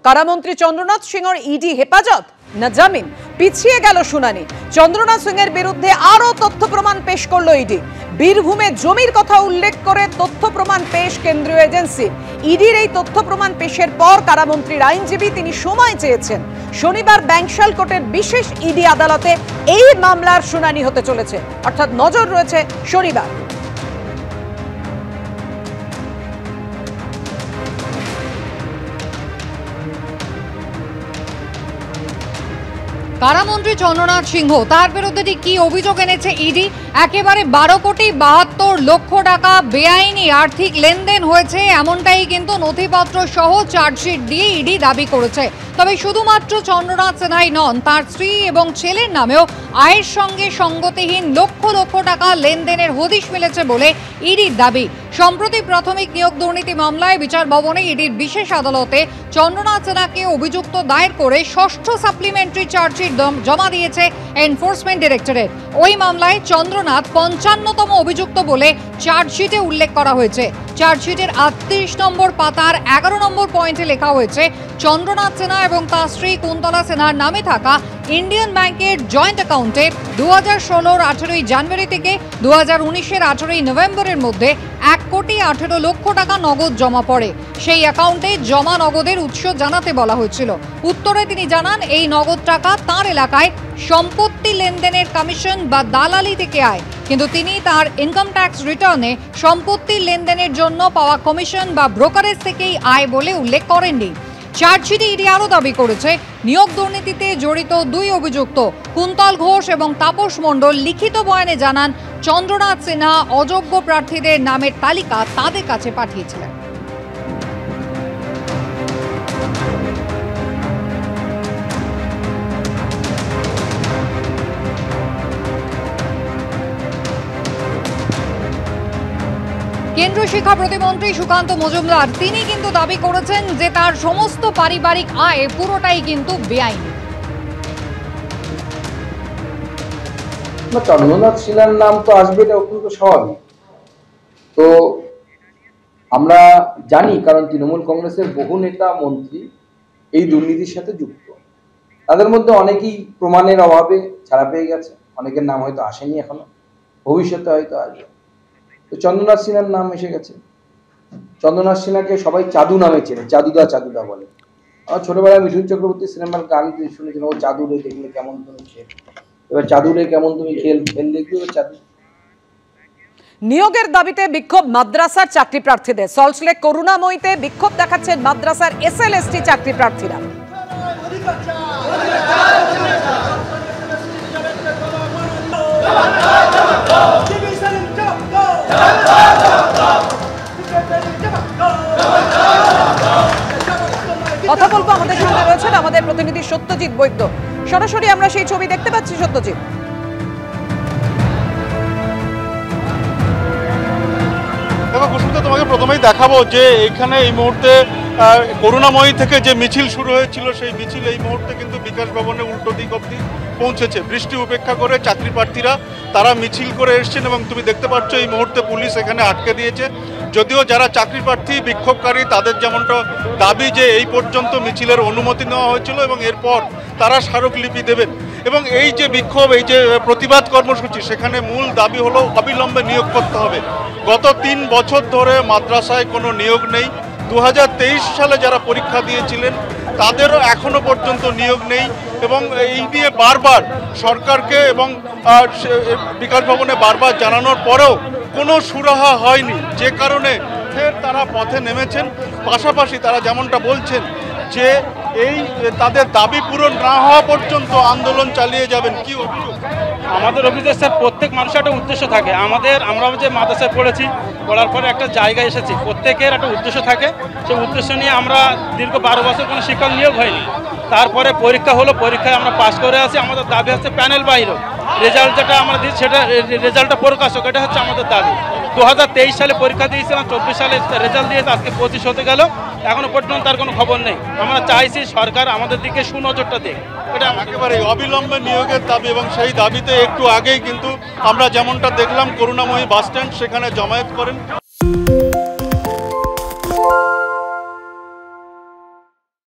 কারামন্ত্রী Chandranath সিংহর ED হেফাজত না জামিন, পিছিয়ে গেল শুনানি। চন্দ্রনাথ সিংহের বিরুদ্ধে আরো তথ্য প্রমাণ পেশ করলো ইডি। বীরভূমে জমির কথা উল্লেখ করে তথ্য প্রমাণ পেশ কেন্দ্রীয় এজেন্সি। ইডির এই তথ্য প্রমাণ পেশের পর কারামন্ত্রীর আইনজীবী তিনি সময় চেয়েছেন। শনিবার ব্যাংশাল কোর্টের বিশেষ ইডি আদালতে এই মামলার শুনানি হতে চলেছে, অর্থাৎ নজর রয়েছে শনিবার। কারামন্ত্রী চন্দ্রনাথ সিংহ, তার বিরুদ্ধে কি অভিযোগ এনেছে ইডি? একেবারে 12,72,00,000 টাকা বেআইনি আর্থিক লেনদেন হয়েছে, এমনটাই কিন্তু নথিপত্র সহ চার্জশিট দিয়ে ইডি দাবি করেছে। তবে শুধুমাত্র চন্দ্রনাথ সিনহাই নন, তার স্ত্রী এবং ছেলের নামেও আয়ের সঙ্গে সঙ্গতিহীন লক্ষ লক্ষ টাকা লেনদেনের হদিশ মিলেছে বলে ইডির দাবি। সম্প্রতি প্রাথমিক নিয়োগ দুর্নীতি মামলায় বিচার ভবনে ইডির বিশেষ আদালতে চন্দ্রনাথ সিনহাকে অভিযুক্ত দায়ের করে ষষ্ঠ সাপ্লিমেন্টারি চার্জশিট জমা দিয়েছে এনফোর্সমেন্ট ডিরেক্টরেট। ওই মামলায় চন্দ্রনাথ 55তম অভিযুক্ত বলে চার্জশিটে উল্লেখ করা হয়েছে। চার্জশিটের 38 নম্বর পাতার 11 নম্বর পয়েন্টে লেখা হয়েছে, চন্দ্রনাথ সিনহা এবং তার স্ত্রী কুন্তলা সিনহার নামে থাকা ইন্ডিয়ান ব্যাংকের জয়েন্ট অ্যাকাউন্টে 2016-র 18ই জানুয়ারি থেকে 2019-এর 18ই নভেম্বরের মধ্যে 1,18,00,000 টাকা নগদ জমা পড়ে। সেই অ্যাকাউন্টে জমা নগদের উৎস জানাতে বলা হয়েছিল। উত্তরে তিনি জানান, এই নগদ টাকা তার এলাকায় সম্পত্তি লেনদেনের কমিশন বা দালালি থেকে আয়, কিন্তু তিনি তার ইনকাম ট্যাক্স রিটার্নে সম্পত্তির লেনদেনের জন্য পাওয়া কমিশন বা ব্রোকারেজ থেকেই আয় বলে উল্লেখ করেননি। চার্জশিটে ইডি আরও দাবি করেছে, নিয়োগ দুর্নীতিতে জড়িত 2 অভিযুক্ত কুন্তল ঘোষ এবং তাপস মণ্ডল লিখিত বয়ানে জানান, চন্দ্রনাথ সিনহা অযোগ্য প্রার্থীদের নামের তালিকা তাদের কাছে পাঠিয়েছিলেন। কেন্দ্রীয় শিক্ষা প্রতিমন্ত্রী সুকান্ত মজুমদার তিনি কিন্তু দাবি করেছেন যে তার সমস্ত পারিবারিক আয় পুরোটাই কিন্তু বেআইনি। চন্দ্রনাথ সিনহার নাম তো আসবে, এটা অত্যন্ত স্বাভাবিক। তো আমরা জানি, কারণ তৃণমূল কংগ্রেসের বহু নেতা মন্ত্রী এই দুর্নীতির সাথে যুক্ত। তাদের মধ্যে অনেকেই প্রমাণের অভাবে ছাড়া পেয়ে গেছে, অনেকের নাম হয়তো আসেনি এখনো, ভবিষ্যতে হয়তো আসবে। তো চন্দ্রনাথ সিনহার নাম এসে গেছে। চন্দ্রনাথ সিনহাকে সবাই চাদু নামে চেনে, চাদুদা বলে। আমার ছোটবেলায় মিঠুন চক্রবর্তী সিনেমার গান শুনেছিলাম, ও চাদুরে দেখলে কেমন তুমি খেল, এবার চাদুরে কেমন তুমি খেল দেখবে চাদু। নিয়োগের দাবিতে বিক্ষোভ মাদ্রাসার চাকরি প্রার্থীদের। সল্টলেক করুণাময়ীতে বিক্ষোভ দেখাচ্ছেন মাদ্রাসার SLST চাকরি প্রার্থীরা। কথা বলবো, আমাদের সঙ্গে রয়েছেন আমাদের প্রতিনিধি সত্যজিৎ বৈদ্য। সরাসরি আমরা সেই ছবি দেখতে পাচ্ছি। সত্যজিৎ, দেখো কুসুমিতা, তোমাকে প্রথমেই দেখাবো যে এখানে এই মুহূর্তে করুণাময়ী থেকে যে মিছিল শুরু হয়েছিল, সেই মিছিল এই মুহূর্তে কিন্তু বিকাশ ভবনের উল্টো দিক অবধি পৌঁছেছে। বৃষ্টি উপেক্ষা করে চাকরি প্রার্থীরা তারা মিছিল করে এসছেন এবং তুমি দেখতে পাচ্ছ এই মুহূর্তে পুলিশ এখানে আটকে দিয়েছে। যদিও যারা চাকরি প্রার্থী বিক্ষোভকারী তাদের যেমনটা দাবি যে এই পর্যন্ত মিছিলের অনুমতি নেওয়া হয়েছিল এবং এরপর তারা স্মারকলিপি দেবেন। এবং এই যে বিক্ষোভ, এই যে প্রতিবাদ কর্মসূচি, সেখানে মূল দাবি হলো অবিলম্বে নিয়োগ করতে হবে। গত 3 বছর ধরে মাদ্রাসায় কোনো নিয়োগ নেই। 2023 সালে যারা পরীক্ষা দিয়েছিলেন তাদেরও এখনো পর্যন্ত নিয়োগ নেই এবং এই নিয়ে বারবার সরকারকে এবং বিকাশ ভবনে বারবার জানানোর পরেও কোনো সুরাহা হয়নি, যে কারণে ফের তারা পথে নেমেছেন। পাশাপাশি তারা যেমনটা বলছেন যে এই তাদের দাবি পূরণ না হওয়া পর্যন্ত আন্দোলন চালিয়ে যাবেন। কি অভিযোগ? আমাদের অভিযোগ স্যার, প্রত্যেক মানুষের একটা উদ্দেশ্য থাকে। আমরা যে মাদ্রাসায় পড়েছি, পড়ার পরে একটা জায়গায় এসেছি, প্রত্যেকের একটা উদ্দেশ্য থাকে। সেই উদ্দেশ্য নিয়ে আমরা দীর্ঘ 12 বছর কোনো শিক্ষক নিয়োগ হয়নি। তারপরে পরীক্ষা হলো, পরীক্ষায় আমরা পাস করে আসি। আমাদের দাবি হচ্ছে প্যানেল বাইরেও রেজাল্ট যেটা আমরা দিই সেটা রেজাল্টটা প্রকাশ হোক, এটা হচ্ছে আমাদের দাবি। 2023 সালে পরীক্ষা দিয়েছিলাম, 24 সালে রেজাল্ট দিয়েছে, আজকে 25 হতে গেল, এখনো পর্যন্ত তার কোনো খবর নেই। আমরা চাইছি সরকার আমাদের দিকে সুনজরটা দেয়। এটা একেবারে অবিলম্বে নিয়োগের দাবি এবং সেই দাবিতে একটু আগেই কিন্তু আমরা যেমনটা দেখলাম করুণাময়ী বাস স্ট্যান্ড, সেখানে জমায়েত করেন।